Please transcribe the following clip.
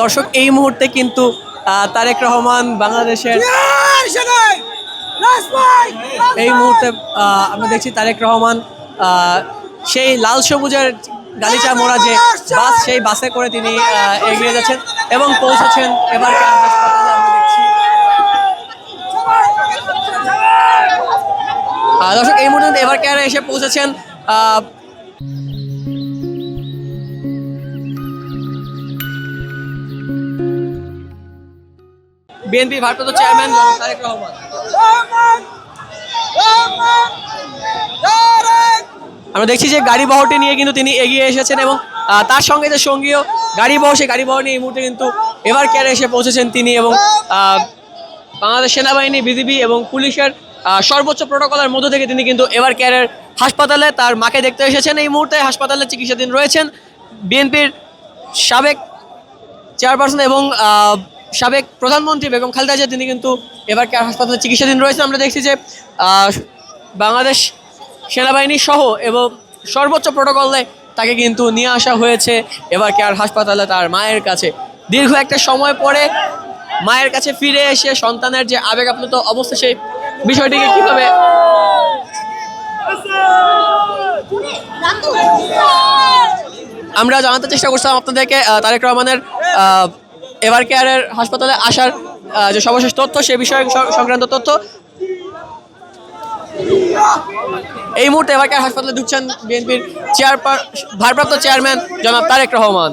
দর্শক, এই মুহূর্তে কিন্তু তারেক রহমান বাংলাদেশের এই মুহূর্তে আমরা দেখছি তারেক রহমান সেই লাল সবুজের গালিচা মোড়া যে বাস, সেই বাসে করে তিনি এগিয়ে যাচ্ছেন এবং পৌঁছেছেন এবার হাসপাতালে। আমরা দেখছি দর্শক, এই মুহূর্তে এবার কেয়ারে এসে পৌঁছেছেন বিএনপির ভারপ্রাপ্ত চেয়ারম্যান তারেক রহমান। আমরা দেখছি যে গাড়ি বহরটি নিয়ে কিন্তু তিনি এগিয়ে এসেছেন এবং তার সঙ্গে যে সঙ্গীয় গাড়ি বহর, সেই গাড়ি বহর নিয়ে এই মুহূর্তে কিন্তু এবার কেয়ারে এসে পৌঁছেছেন তিনি এবং বাংলাদেশ সেনাবাহিনী, বিজিবি এবং পুলিশের সর্বোচ্চ প্রোটোকলের মধ্য থেকে তিনি কিন্তু এবার কেয়ারের হাসপাতালে তার মাকে দেখতে এসেছেন। এই মুহূর্তে হাসপাতালে চিকিৎসাধীন রয়েছেন বিএনপির সাবেক চেয়ারপারসন এবং সাবেক প্রধানমন্ত্রী বেগম খালেদা জিয়া, তিনি কিন্তু এবার কেয়ার হাসপাতালে চিকিৎসাধীন রয়েছেন। আমরা দেখছি যে বাংলাদেশ সেনাবাহিনী সহ এবং সর্বোচ্চ প্রোটোকলে তাকে কিন্তু নিয়ে আসা হয়েছে এবার কেয়ার হাসপাতালে তার মায়ের কাছে। দীর্ঘ একটা সময় পরে মায়ের কাছে ফিরে এসে সন্তানের যে আবেগ আপ্লুত অবস্থা, সেই বিষয়টিকে কিভাবে আমরা জানাতে চেষ্টা করছিলাম আপনাদেরকে তারেক রহমানের এবার কেয়ারের হাসপাতালে আসার যে সর্বশেষ তথ্য, সে বিষয়ে সংক্রান্ত তথ্য। এই মুহূর্তে এবার কেয়ার হাসপাতালে ঢুকছেন বিএনপির ভারপ্রাপ্ত চেয়ারম্যান জনাব তারেক রহমান।